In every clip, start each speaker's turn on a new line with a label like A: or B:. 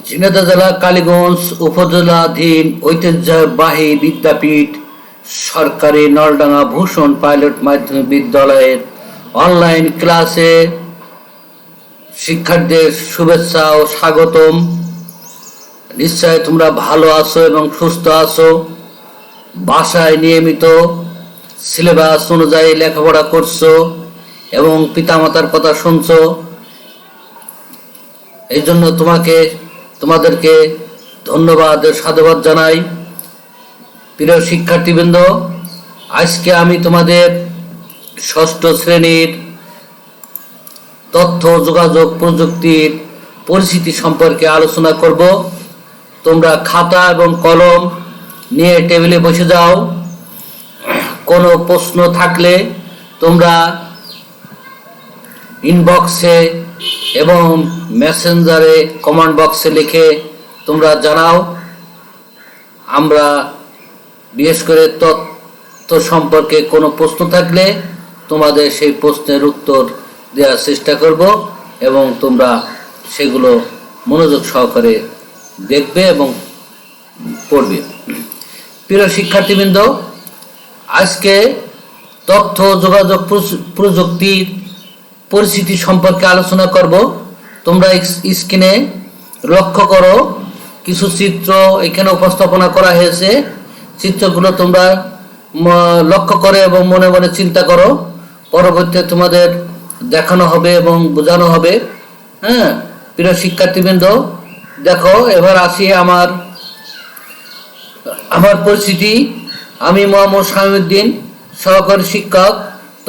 A: ঝিনাইদহ জেলা কালীগঞ্জ উপজেলাধীন ঐতিহ্যবাহী বিদ্যাপীঠ সরকারি নলডাঙ্গা ভূষণ পাইলট মাধ্যমিক বিদ্যালয়ের অনলাইন ক্লাসে শিক্ষার্থীদের শুভেচ্ছা ও স্বাগতম। নিশ্চয় তোমরা ভালো আছো এবং সুস্থ আছো। বাসায় নিয়মিত সিলেবাস অনুযায়ী লেখাপড়া করছো এবং পিতামাতার কথা শুনছো। এই জন্য তোমাদেরকে ধন্যবাদ ও সাধুবাদ জানাই। প্রিয় শিক্ষার্থীবৃন্দ, আজকে আমি তোমাদের ষষ্ঠ শ্রেণীর তথ্য যোগাযোগ প্রযুক্তির পরিস্থিতি সম্পর্কে আলোচনা করব। তোমরা খাতা এবং কলম নিয়ে টেবিলে বসে যাও। কোনো প্রশ্ন থাকলে তোমরা ইনবক্সে এবং মেসেঞ্জারে কমেন্ট বক্সে লিখে তোমরা জানাও। আমরা বিশেষ করে তথ্য সম্পর্কে কোনো প্রশ্ন থাকলে তোমাদের সেই প্রশ্নের উত্তর দেওয়ার চেষ্টা করব এবং তোমরা সেগুলো মনোযোগ সহকারে দেখবে এবং পড়বে। প্রিয় শিক্ষার্থীবৃন্দ, আজকে তথ্য যোগাযোগ প্রযুক্তির পরিস্থিতি সম্পর্কে আলোচনা করব। তোমরা স্ক্রিনে লক্ষ্য করো, কিছু চিত্র এখানে উপস্থাপনা করা হয়েছে। চিত্রগুলো তোমরা লক্ষ্য করে এবং মনে মনে চিন্তা করো, পরবর্তীতে তোমাদের দেখানো হবে এবং বোঝানো হবে। প্রিয় শিক্ষার্থীবৃন্দ, দেখো, এবার আসি আমার পরিস্থিতি। আমি মোহাম্মদ শামীউদ্দিন, সহকারী শিক্ষক,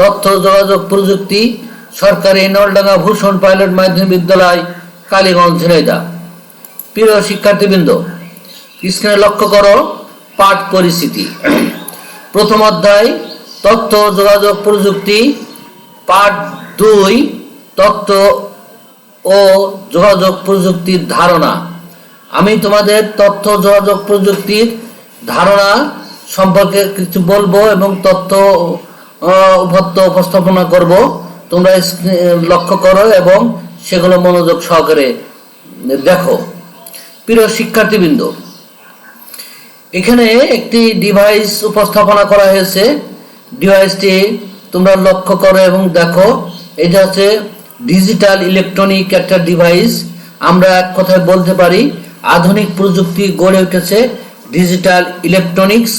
A: তথ্য যোগাযোগ প্রযুক্তি, সরকারি নলডাঙ্গা ভূষণ পাইলট মাধ্যমিক বিদ্যালয়, কালীগঞ্জ, ঝিনাইদহ। প্রিয় শিক্ষার্থীবৃন্দ, স্ক্রিনে লক্ষ্য করো পাঠ পরিস্থিতি। প্রথম অধ্যায় তথ্য যোগাযোগ প্রযুক্তি, পাঠ 2, তথ্য ও যোগাযোগ প্রযুক্তির ধারণা। আমি তোমাদের তথ্য যোগাযোগ প্রযুক্তির ধারণা সম্পর্কে কিছু বলবো এবং তথ্য উপস্থাপনা করব। তোমরা লক্ষ্য করো এবং সেগুলো মনোযোগ সহকারে দেখো। প্রিয় শিক্ষার্থীবৃন্দ, এখানে একটি ডিভাইস উপস্থাপনা করা হয়েছে। ডিভাইসটি তোমরা লক্ষ্য করো এবং দেখো। এটা হচ্ছে ডিজিটাল ইলেকট্রনিক একটা ডিভাইস। আমরা এক কথায় বলতে পারি আধুনিক প্রযুক্তি গড়ে উঠেছে ডিজিটাল ইলেকট্রনিক্স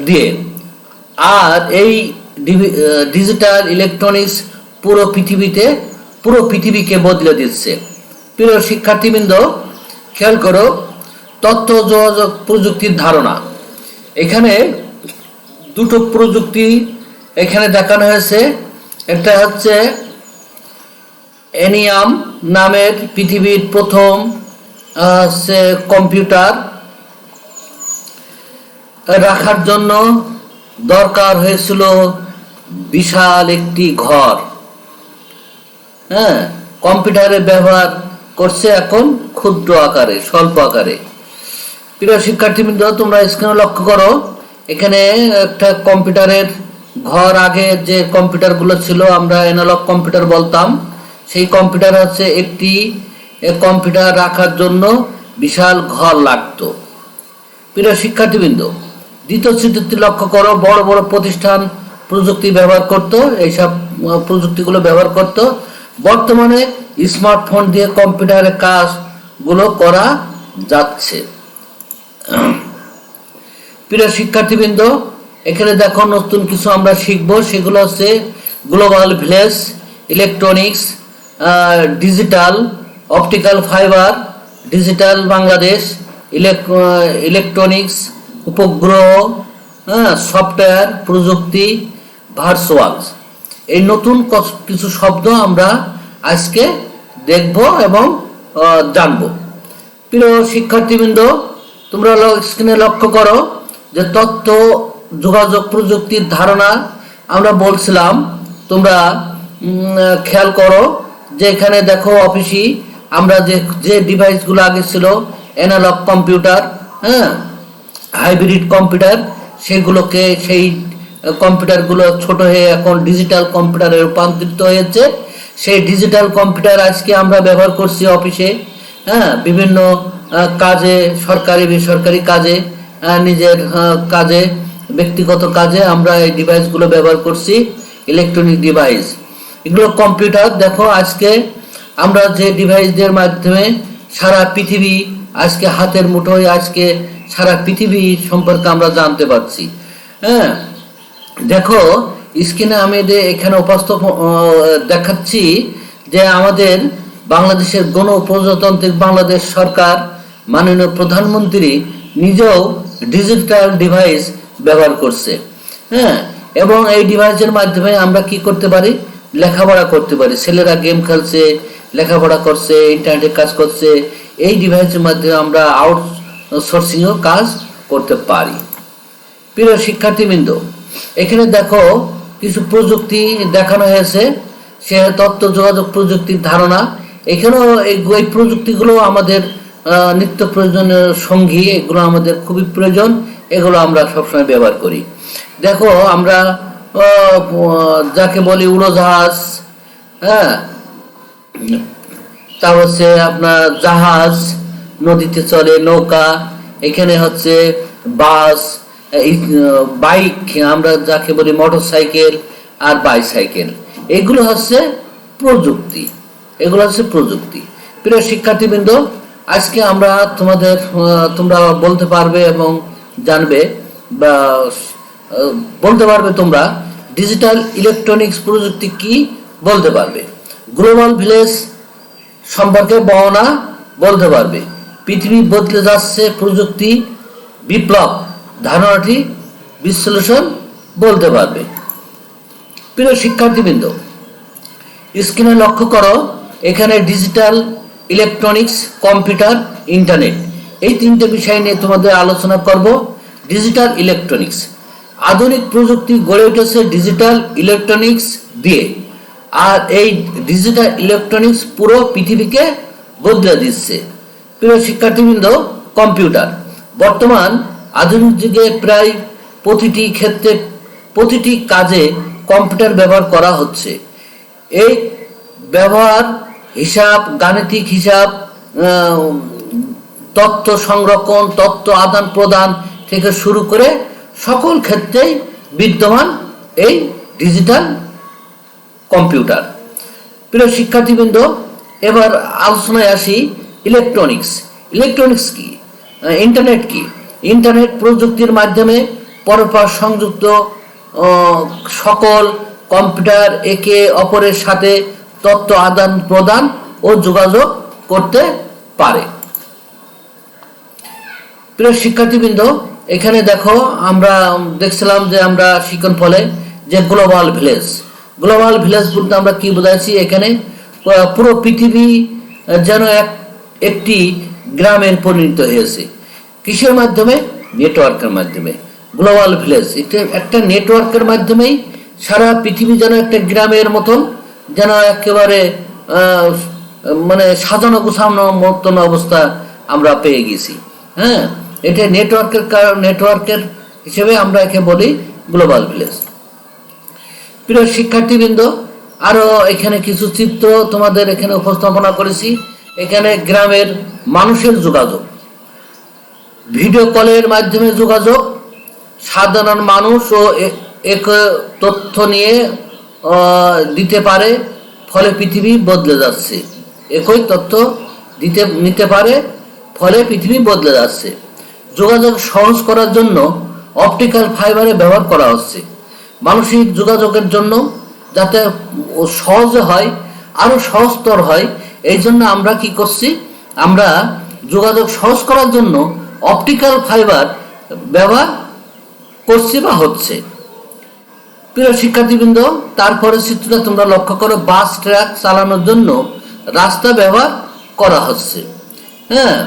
A: দিয়ে। আর এই ডিজিটাল ইলেকট্রনিক্স পুরো পৃথিবীকে বদলে দিচ্ছে। প্রিয় শিক্ষার্থীবৃন্দ, খেয়াল করো তথ্য যোগাযোগ প্রযুক্তির ধারণা। এখানে দুটো প্রযুক্তি এখানে দেখানো হয়েছে। একটা হচ্ছে এনিয়াম নামের পৃথিবীর প্রথম কম্পিউটার রাখার জন্য দরকার হয়েছিল বিশাল একটি ঘর। কম্পিউটারে ব্যবহার করছে এখন ক্ষুদ্র আকারে, স্বল্প আকারে। প্রিয় শিক্ষার্থীবৃন্দ, তোমরা স্ক্রিনে লক্ষ্য করো। এখানে একটা কম্পিউটারের ঘর, আগে যে কম্পিউটারগুলো ছিল আমরা অ্যানালগ কম্পিউটার বলতাম, সেই কম্পিউটার হচ্ছে একটি কম্পিউটার রাখার জন্য বিশাল ঘর লাগতো। প্রিয় শিক্ষার্থীবৃন্দ, দ্বিতীয় চিত্রটি লক্ষ্য করো। বড় বড় প্রতিষ্ঠান প্রযুক্তি ব্যবহার করত, এইসব প্রযুক্তিগুলো ব্যবহার করত। বর্তমানে স্মার্টফোন দিয়ে কম্পিউটারের কাজগুলো করা যাচ্ছে। প্রিয় শিক্ষার্থীবৃন্দ, এখানে দেখো নতুন কিছু আমরা শিখব। সেগুলো হচ্ছে global village, electronics, digital, optical fibre, digital Bangladesh, electronics, উপগ্রহ, সফটওয়্যার প্রযুক্তি, ভার্চুয়াল। এই নতুন কিছু শব্দ আমরা আজকে দেখব এবং জানব। প্রিয় শিক্ষার্থীবৃন্দ, তোমরা স্ক্রিনে লক্ষ্য করো যে তথ্য যোগাযোগ প্রযুক্তির ধারণা আমরা বলছিলাম। তোমরা খেয়াল করো যে এখানে দেখো অফিসে আমরা যে ডিভাইসগুলো আগে ছিল অ্যানালগ কম্পিউটার, হাইব্রিড কম্পিউটার, সেই কম্পিউটারগুলো ছোট হয়ে এখন ডিজিটাল কম্পিউটারে রূপান্তরিত হয়েছে। সেই ডিজিটাল কম্পিউটার আজকে আমরা ব্যবহার করছি অফিসে। হ্যাঁ, বিভিন্ন কাজে, সরকারি বেসরকারি কাজে, নিজের কাজে, ব্যক্তিগত কাজে আমরা এই ডিভাইসগুলো ব্যবহার করছি। ইলেকট্রনিক ডিভাইস, এগুলো কম্পিউটার। দেখো আজকে আমরা যে ডিভাইসদের মাধ্যমে সারা পৃথিবী আজকে হাতের মুঠোয়, আজকে সারা পৃথিবী সম্পর্কে আমরা জানতে পারছি। হ্যাঁ, দেখো স্ক্রিনে আমি এখানে দেখাচ্ছি যে আমাদের বাংলাদেশের গণপ্রজাতান্ত্রিক বাংলাদেশ সরকার মাননীয় প্রধানমন্ত্রী নিজেও ডিজিটাল ডিভাইস ব্যবহার করছে। হ্যাঁ, এবং এই ডিভাইসের মাধ্যমে আমরা কি করতে পারি, লেখাপড়া করতে পারি। ছেলেরা গেম খেলছে, লেখাপড়া করছে, ইন্টারনেটে কাজ করছে। এই ডিভাইসের মাধ্যমে আমরা আউটসোর্সিংও কাজ করতে পারি। প্রিয় শিক্ষার্থীবৃন্দ, এখানে দেখো কিছু প্রযুক্তি দেখানো হয়েছে, সে তথ্য যোগাযোগ প্রযুক্তির ধারণা। এখানেও এই প্রযুক্তিগুলো আমাদের নিত্য প্রয়োজনীয় সঙ্গী, এগুলো আমাদের খুবই প্রয়োজন, এগুলো আমরা সবসময় ব্যবহার করি। দেখো আমরা যাকে বলি উড়োজাহাজ, হ্যাঁ, তা হচ্ছে আপনার জাহাজ, নদীতে চলে নৌকা, এখানে হচ্ছে বাস, বাইক, আমরা যাকে বলি মোটর সাইকেল আর বাইসাইকেল, এগুলো হচ্ছে প্রযুক্তি, এগুলো হচ্ছে প্রযুক্তি। প্রিয় শিক্ষার্থীবৃন্দ, আজকে আমরা তোমরা বলতে পারবে এবং জানবে বা বলতে পারবে তোমরা ডিজিটাল ইলেকট্রনিক্স প্রযুক্তি কি বলতে পারবে, গ্লোবাল ভিলেজ সম্পর্কে বর্ণনা বলতে পারবে, পৃথিবী বদলে যাচ্ছে প্রযুক্তি বিপ্লব ধারণাটি বিশ্লেষণ বলতে পারবে। প্রিয় শিক্ষার্থীবৃন্দ, স্ক্রিনে লক্ষ্য করো, এখানে ডিজিটাল ইলেকট্রনিক্স, কম্পিউটার, ইন্টারনেট, এই তিনটে বিষয় নিয়ে তোমাদের আলোচনা করব। ডিজিটাল ইলেকট্রনিক্স, আধুনিক প্রযুক্তি গড়ে উঠেছে ডিজিটাল ইলেকট্রনিক্স দিয়ে, আর এই ডিজিটাল ইলেকট্রনিক্স পুরো পৃথিবীকে বদলে দিচ্ছে। প্রিয় শিক্ষার্থীবৃন্দ, কম্পিউটার বর্তমান আধুনিক যুগে প্রায় প্রতিটি ক্ষেত্রে, প্রতিটি কাজে কম্পিউটার ব্যবহার করা হচ্ছে। এই ব্যবহার হিসাব, গাণিতিক হিসাব, তথ্য সংরক্ষণ, তথ্য আদান প্রদান থেকে শুরু করে সকল ক্ষেত্রেই বিদ্যমান এই ডিজিটাল কম্পিউটার। প্রিয় শিক্ষার্থীবৃন্দ, এবার আলোচনায় আসি ইলেকট্রনিক্স। ইলেকট্রনিক্স কি, ইন্টারনেট কি? ইন্টারনেট প্রযুক্তির মাধ্যমে পরস্পর সংযুক্ত সকল কম্পিউটার একে অপরের সাথে তথ্য আদান প্রদান ও যোগাযোগ করতে পারে। প্রিয় শিক্ষার্থীবৃন্দ, এখানে দেখো আমরা দেখছিলাম যে আমরা শিখন ফলে যে গ্লোবাল ভিলেজ, গ্লোবাল ভিলেজ বলতে আমরা কি বোঝাচ্ছি, এখানে পুরো পৃথিবী যেন একটি গ্রামের পরিণত হয়েছে। কিসের মাধ্যমে? নেটওয়ার্কের মাধ্যমে। গ্লোবাল ভিলেজ একটা নেটওয়ার্কের মাধ্যমেই সারা পৃথিবী যেন একটা গ্রামের মতন, যেন একেবারে মানে সাজানো গোছানো মতন অবস্থা আমরা পেয়ে গেছি। হ্যাঁ, এটা নেটওয়ার্কের হিসেবে আমরা একে বলি গ্লোবাল ভিলেজ। প্রিয় শিক্ষার্থীবৃন্দ, আরো এখানে কিছু চিত্র তোমাদের এখানে উপস্থাপনা করেছি। এখানে গ্রামের মানুষের যোগাযোগ, ভিডিও কলের মাধ্যমে যোগাযোগ, সাধারণ মানুষ ও এক তথ্য নিয়ে দিতে পারে, ফলে পৃথিবী বদলে যাচ্ছে। একই তথ্য নিতে পারে, ফলে পৃথিবী বদলে যাচ্ছে। যোগাযোগ সহজ করার জন্য অপটিক্যাল ফাইবারে ব্যবহার করা হচ্ছে মানসিক যোগাযোগের জন্য, যাতে সহজে হয়, আরো সহজতর হয়। এই জন্য আমরা কি করছি, আমরা যোগাযোগ সহজ করার জন্য অপটিক্যাল ফাইবার ব্যবহার করছি বা হচ্ছে। প্রিয় শিক্ষার্থীবৃন্দ, তারপরে চিত্রটা তোমরা লক্ষ্য করো, বাস ট্রাক চালানোর জন্য রাস্তা ব্যবহার করা হচ্ছে। হ্যাঁ,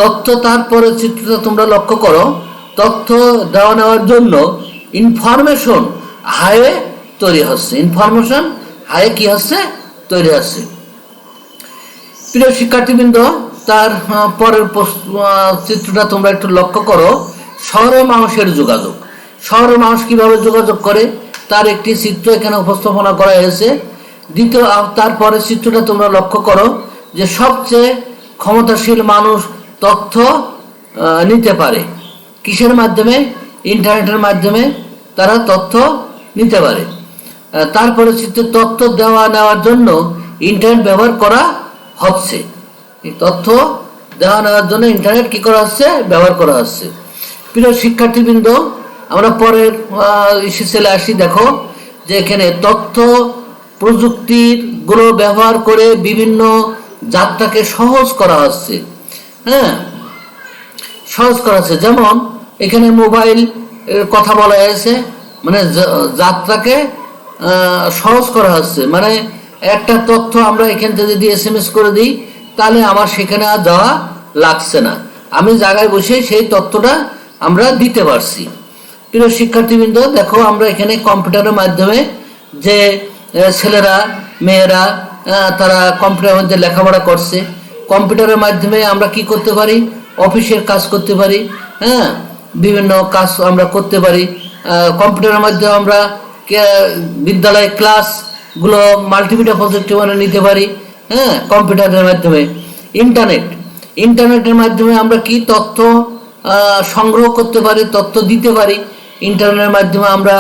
A: তথ্য, তারপরে চিত্রটা তোমরা লক্ষ্য করো, তথ্য দেওয়া নেওয়ার জন্য ইনফরমেশন হাইওয়ে তৈরি হচ্ছে, ইনফরমেশন হাইওয়ে কি হচ্ছে, তৈরি হচ্ছে। প্রিয় শিক্ষার্থীবৃন্দ, তার পরের চিত্রটা তোমরা একটু লক্ষ্য করো, শহরে মানুষের যোগাযোগ। শহরের মানুষ কিভাবে যোগাযোগ করে তার একটি চিত্র এখানে উপস্থাপনা করা হয়েছে। তারপরে চিত্রটা তোমরা লক্ষ্য করো যে সবচেয়ে ক্ষমতাশীল মানুষ তথ্য নিতে পারে। কিসের মাধ্যমে? ইন্টারনেটের মাধ্যমে তারা তথ্য নিতে পারে। তারপরে তথ্য নেওয়ার জন্য ইন্টারনেট ব্যবহার করা হচ্ছে। এই তথ্য নেওয়ার জন্য ইন্টারনেট কি করা হচ্ছে? ব্যবহার করা হচ্ছে। প্রিয় শিক্ষার্থীবৃন্দ, আমরা পরের চলে আসি। দেখো যে এখানে তথ্য প্রযুক্তির গুলো ব্যবহার করে বিভিন্ন যাত্রাকে সহজ করা হচ্ছে। হ্যাঁ, সহজ করা হচ্ছে। যেমন এখানে মোবাইল কথা বলা হয়েছে, মানে যাত্রাকে সহজ করা হচ্ছে। মানে একটা তথ্য আমরা এখান থেকে যদি SMS করে দিই, তাহলে আমার সেখানে আর যাওয়া লাগছে না, আমি জায়গায় বসে সেই তথ্যটা আমরা দিতে পারছি। প্রিয় শিক্ষার্থীবৃন্দ, দেখো আমরা এখানে কম্পিউটারের মাধ্যমে যে ছেলেরা মেয়েরা তারা কম্পিউটারের মধ্যে লেখাপড়া করছে, কম্পিউটারের মাধ্যমে আমরা কি করতে পারি? অফিসের কাজ করতে পারি। হ্যাঁ, বিভিন্ন কাজ আমরা করতে পারি কম্পিউটারের মাধ্যমে। আমরা বিদ্যালয় ক্লাসগুলো মাল্টিমিডিয়া প্রজেক্টে মানে নিতে পারি। হ্যাঁ, কম্পিউটারের মাধ্যমে। ইন্টারনেটের মাধ্যমে আমরা কি তথ্য সংগ্রহ করতে পারি, তথ্য দিতে পারি। ইন্টারনেটের মাধ্যমে আমরা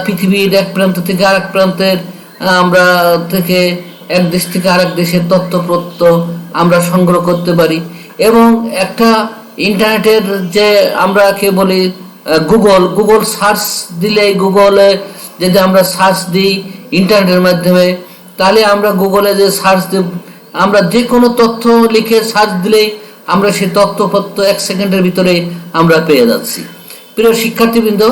A: পৃথিবীর এক প্রান্ত থেকে আরেক প্রান্তের আমরা থেকে এক দেশ থেকে আরেক দেশের তথ্য আমরা সংগ্রহ করতে পারি। এবং একটা ইন্টারনেটের যে আমরা কে বলি গুগল সার্চ দিলে, গুগলে যদি আমরা সার্চ দিই ইন্টারনেটের মাধ্যমে, তাহলে আমরা গুগলে যে সার্চ আমরা যে কোনো তথ্য লিখে সার্চ দিলেই আমরা সেই তথ্যপত্র 1 সেকেন্ডের ভিতরে আমরা পেয়ে যাচ্ছি। প্রিয় শিক্ষার্থীবৃন্দ,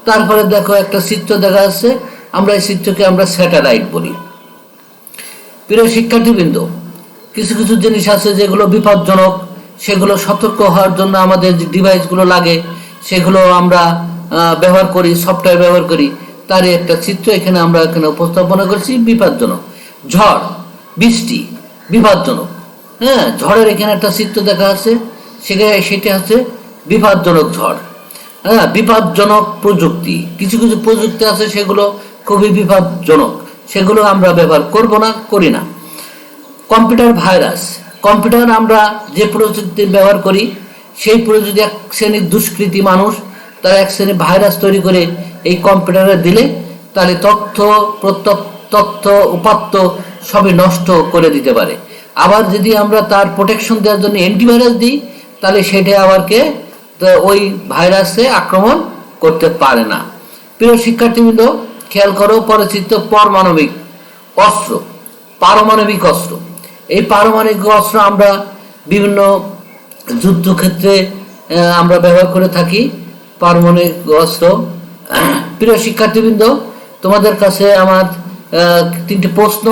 A: তারপরে দেখো একটা চিত্র দেখা যাচ্ছে, আমরা এই চিত্রকে আমরা স্যাটেলাইট বলি। প্রিয় শিক্ষার্থীবৃন্দ, কিছু কিছু জিনিস আছে যেগুলো বিপজ্জনক, সেগুলো সতর্ক হওয়ার জন্য আমাদের যে ডিভাইসগুলো লাগে সেগুলো আমরা ব্যবহার করি, সফটওয়্যার ব্যবহার করি। তারই একটা চিত্র এখানে আমরা উপস্থাপনা করছি। বিপজ্জনক ঝড় বৃষ্টি বিপজ্জনক। হ্যাঁ, ঝড়ের এখানে একটা চিত্র দেখা আছে, সেটা হচ্ছে বিপজ্জনক ঝড়। হ্যাঁ, বিপজ্জনক প্রযুক্তি, কিছু কিছু প্রযুক্তি আছে সেগুলো খুবই বিপজ্জনক, সেগুলো আমরা ব্যবহার করব না, করি না। কম্পিউটার ভাইরাস, কম্পিউটার আমরা যে প্রযুক্তি ব্যবহার করি সেই প্রযুক্তি এক শ্রেণীর দুষ্কৃতী মানুষ তারা এক শ্রেণীর ভাইরাস তৈরি করে এই কম্পিউটারে দিলে তাহলে তথ্য উপাত্ত সবই নষ্ট করে দিতে পারে। আবার যদি আমরা তার প্রোটেকশন দেওয়ার জন্য অ্যান্টিভাইরাস দিই, তাহলে সেটা আবার ওই ভাইরাসে আক্রমণ করতে পারে না। প্রিয় শিক্ষার্থীবৃন্দ, খেয়াল করো পরিচিত পারমাণবিক অস্ত্র, পারমাণবিক অস্ত্র। এই পারমাণবিক অস্ত্র আমরা বিভিন্ন যুদ্ধক্ষেত্রে আমরা ব্যবহার করে থাকি পারমাণবিক অস্ত্র। প্রিয় শিক্ষার্থীবৃন্দ, তোমাদের কাছে আমার 3টি প্রশ্ন,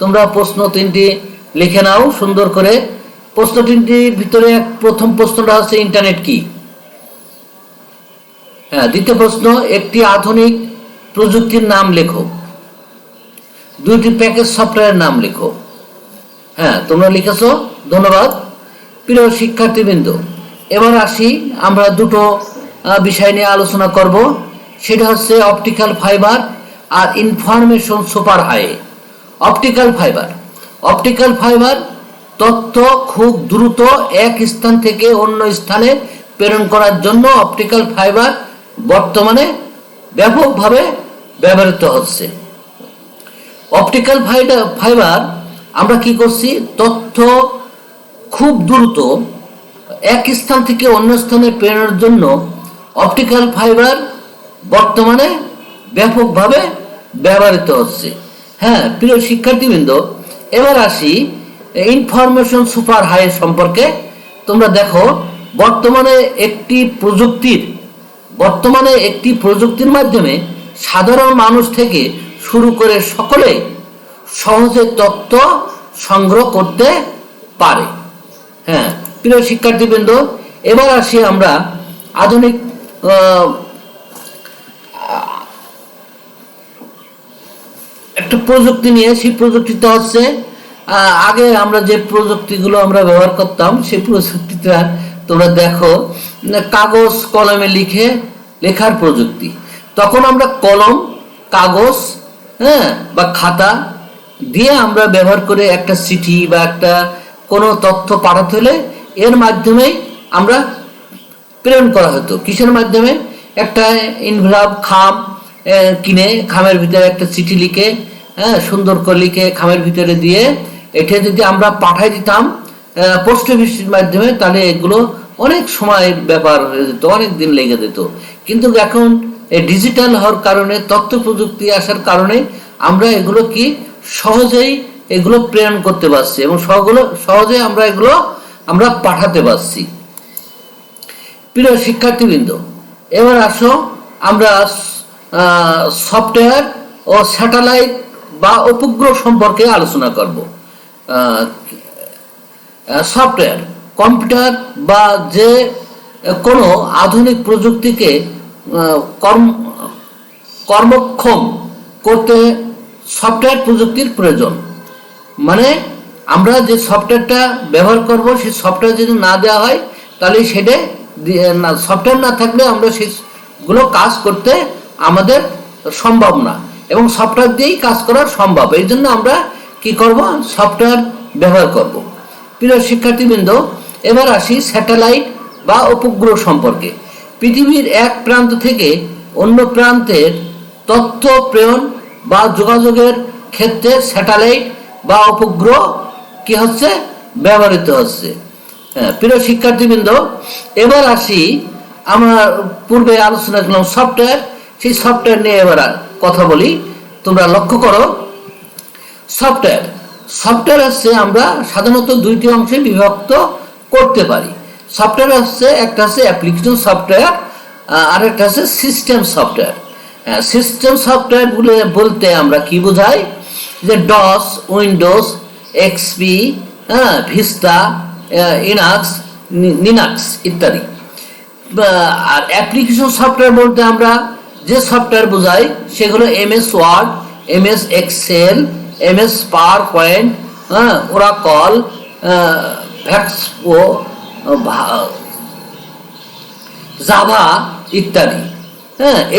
A: তোমরা প্রশ্ন 3টি লিখে নাও সুন্দর করে। প্রশ্ন 3টির ভিতরে প্রথম প্রশ্নটা হচ্ছে ইন্টারনেট কি? হ্যাঁ। দ্বিতীয় প্রশ্ন, একটি আধুনিক প্রযুক্তির নাম লেখো। 2টি প্যাকেজ সফটওয়্যারের নাম লেখো। হ্যাঁ, তোমরা লিখেছো, ধন্যবাদ। প্রিয় শিক্ষার্থীবৃন্দ, এবার আসি আমরা দুটো বিষয় নিয়ে আলোচনা করব। সেটা হচ্ছে অপটিক্যাল ফাইবার আর information super high. Optical fibre তথ্য খুব দ্রুত এক স্থান থেকে অন্য স্থানে প্রেরণ করার জন্য অপটিক্যাল ফাইবার বর্তমানে ব্যাপকভাবে ব্যবহৃত হচ্ছে। অপটিক্যাল ফাইবার আমরা কি করছি? তথ্য খুব দ্রুত এক স্থান থেকে অন্য স্থানে প্রেরণের জন্য অপটিক্যাল ফাইবার বর্তমানে ব্যাপকভাবে ব্যবহৃত হচ্ছে। হ্যাঁ, প্রিয় শিক্ষার্থীবৃন্দ, এবার আসি ইনফরমেশন সুপার হাই সম্পর্কে। তোমরা দেখো বর্তমানে একটি প্রযুক্তির মাধ্যমে সাধারণ মানুষ থেকে শুরু করে সকলে সহজে তথ্য সংগ্রহ করতে পারে। হ্যাঁ, প্রিয় শিক্ষার্থীবৃন্দ, এবার আসি আমরা আধুনিক একটা প্রযুক্তি নিয়ে। সেই প্রযুক্তিটা হচ্ছে আগে আমরা যে প্রযুক্তিগুলো আমরা ব্যবহার করতাম সেই প্রযুক্তিটা তোমরা দেখো কাগজ কলমে লেখার প্রযুক্তি। তখন আমরা কলম কাগজ বা খাতা দিয়ে আমরা ব্যবহার করে একটা চিঠি বা একটা কোনো তথ্য পাঠাতে হলে এর মাধ্যমেই আমরা প্রেরণ করা হতো। কিসের মাধ্যমে? একটা ইনভেলপ খাম কিনে খামের ভিতরে একটা চিঠি লিখে, সুন্দর করে লিখে খামের ভিতরে দিয়ে এটা যদি আমরা পাঠাই দিতাম পোস্ট অফিসের মাধ্যমে, তাহলে এগুলো অনেক সময়ের ব্যাপার হয়ে যেত, অনেক দিন লেগে যেত। কিন্তু এখন ডিজিটাল হওয়ার কারণে, তথ্য প্রযুক্তি আসার কারণে আমরা এগুলো কি সহজেই এগুলো প্রেরণ করতে পারছি এবং সহজে আমরা পাঠাতে পারছি। প্রিয় শিক্ষার্থীবৃন্দ, এবার আসো আমরা সফটওয়্যার ও স্যাটেলাইট বা উপগ্রহ সম্পর্কে আলোচনা করব। সফটওয়্যার কম্পিউটার বা যে কোনো আধুনিক প্রযুক্তিকে কর্মক্ষম করতে সফটওয়্যার প্রযুক্তির প্রয়োজন। মানে আমরা যে সফটওয়্যারটা ব্যবহার করব সেই সফটওয়্যার যদি না দেওয়া হয় তাহলে সেটা সফটওয়্যার না থাকলে আমরা সেগুলো কাজ করতে আমাদের সম্ভব না, এবং সফটওয়্যার দিয়েই কাজ করা সম্ভব। এই জন্য আমরা কি করব? সফটওয়্যার ব্যবহার করব। প্রিয় শিক্ষার্থীবৃন্দ, এবার আসি স্যাটেলাইট বা উপগ্রহ সম্পর্কে। পৃথিবীর এক প্রান্ত থেকে অন্য প্রান্তের তথ্য প্রেরণ বা যোগাযোগের ক্ষেত্রে স্যাটেলাইট বা উপগ্রহ কি হচ্ছে? ব্যবহৃত হচ্ছে। প্রিয় শিক্ষার্থীবৃন্দ, এবার আসি আমরা পূর্বে আলোচনা করলাম সফটওয়্যার, সেই সফটওয়্যার নিয়ে এবার কথা বলি। তোমরা লক্ষ্য করো, সফটওয়্যার হচ্ছে আমরা সাধারণত দুইটি অংশে বিভক্ত করতে পারি। সফটওয়্যার হচ্ছে একটা হচ্ছে অ্যাপ্লিকেশন সফটওয়্যার, আর একটা হচ্ছে সিস্টেম সফটওয়্যার। সিস্টেম সফটওয়্যার বলতে আমরা কি বোঝাই? যে DOS, Windows, XP, Vista, Linux ইত্যাদি। আর অ্যাপ্লিকেশন সফটওয়্যার বলতে আমরা যে সফটওয়্যার বোঝাই সেগুলো MS Word, MS Excel, MS PowerPoint, Oracle, ভ্যাক্সপো, জাভা ইত্যাদি।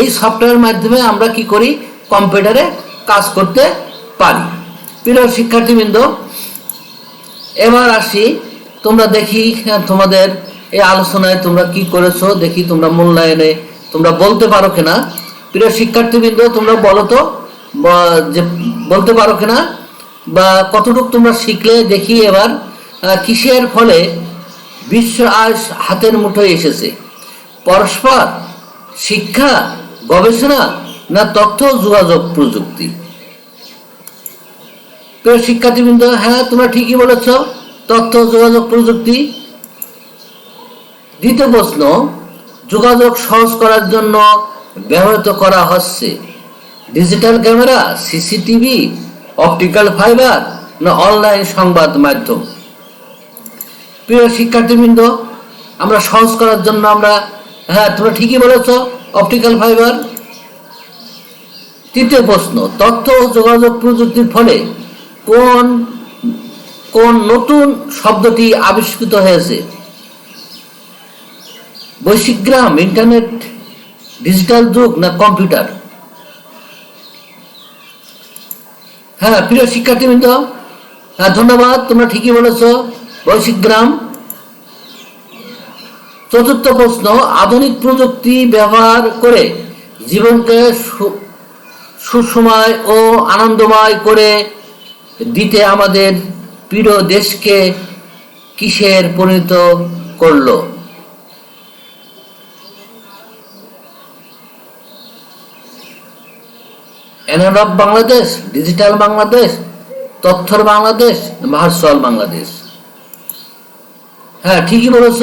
A: এই সফটওয়্যারের মাধ্যমে আমরা কি করি? কম্পিউটারে কাজ করতে পারি। প্রিয় শিক্ষার্থীবৃন্দ, এবার আসি, তোমরা দেখি তোমাদের এই আলোচনায় তোমরা কি করেছো, দেখি তোমরা মূল্যায়নে তোমরা বলতে পারো কিনা। প্রিয় শিক্ষার্থীবৃন্দ, তোমরা বলো তো যে বলতে পারো কিনা বা কতটুকু তোমরা শিখলে দেখি। এবার কিসের ফলে বিশ্ব আজ হাতের মুঠোয় এসেছে? পরস্পর, শিক্ষা, গবেষণা, না তথ্য যোগাযোগ প্রযুক্তি? প্রিয় শিক্ষার্থীবৃন্দ, হ্যাঁ তোমরা ঠিকই বলেছ, তথ্য যোগাযোগ প্রযুক্তি। দ্বিতীয় প্রশ্ন, যোগাযোগ সহজ করার জন্য ব্যবহৃত করা হচ্ছে digital camera, CCTV, optical fibre, না অনলাইন সংবাদ মাধ্যম? প্রিয় শিক্ষার্থীবৃন্দ, আমরা সহজ করার জন্য হ্যাঁ তোমরা ঠিকই বলেছ, অপটিক্যাল ফাইবার। তৃতীয় প্রশ্ন, তথ্য ও যোগাযোগ প্রযুক্তির ফলে কোন নতুন শব্দটি আবিষ্কৃত হয়েছে? বৈশ্বিকগ্রাম, ইন্টারনেট, ডিজিটাল যুগ, না কম্পিউটার? হ্যাঁ প্রিয় শিক্ষার্থীবৃন্দ, হ্যাঁ ধন্যবাদ, তোমরা ঠিকই বলেছ, বৈশ্বিকগ্রাম। চতুর্থ প্রশ্ন, আধুনিক প্রযুক্তি ব্যবহার করে জীবনকে সুসময় ও আনন্দময় করে দিতে আমাদের প্রিয় দেশকে কিসের পরিণত করলো? অ্যানালগ বাংলাদেশ, ডিজিটাল বাংলাদেশ, তথ্যর বাংলাদেশ, ভার্চুয়াল বাংলাদেশ? হ্যাঁ ঠিকই বলেছ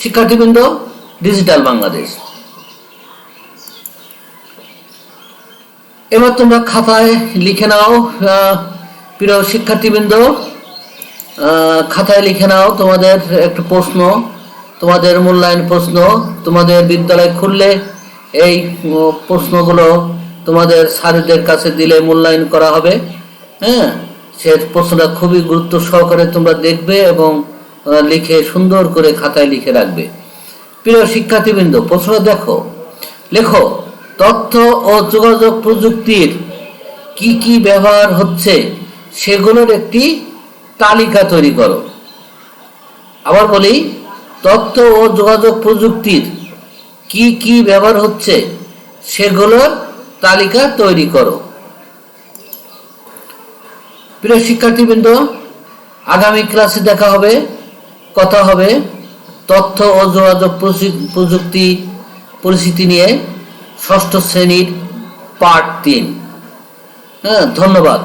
A: শিক্ষার্থীবৃন্দ, ডিজিটাল বাংলাদেশ। এবার তোমরা খাতায় লিখে নাও, প্রিয় শিক্ষার্থীবৃন্দ, খাতায় লিখে নাও তোমাদের একটা প্রশ্ন, তোমাদের মূল্যায়ন প্রশ্ন। তোমাদের বিদ্যালয় খুললে এই প্রশ্নগুলো তোমাদের স্যারদের কাছে দিলে মূল্যায়ন করা হবে। হ্যাঁ, সে প্রশ্নটা খুবই গুরুত্ব সহকারে তোমরা দেখবে এবং লিখে সুন্দর করে খাতায় লিখে রাখবে। প্রিয় শিক্ষার্থীবৃন্দ, প্রশ্নটা দেখো, লেখো তথ্য ও যোগাযোগ প্রযুক্তির কি কি ব্যবহার হচ্ছে সেগুলোর একটি তালিকা তৈরি করো। আবার বলি, তথ্য ও যোগাযোগ প্রযুক্তির কি কি ব্যবহার হচ্ছে সেগুলোর তালিকা তৈরি করো। প্রিয় শিক্ষার্থীবৃন্দ, আগামী ক্লাসে দেখা হবে, কথা হবে তথ্য ও যোগাযোগ প্রযুক্তি পরিস্থিতি নিয়ে, ষষ্ঠ শ্রেণীর পার্ট 3। ধন্যবাদ।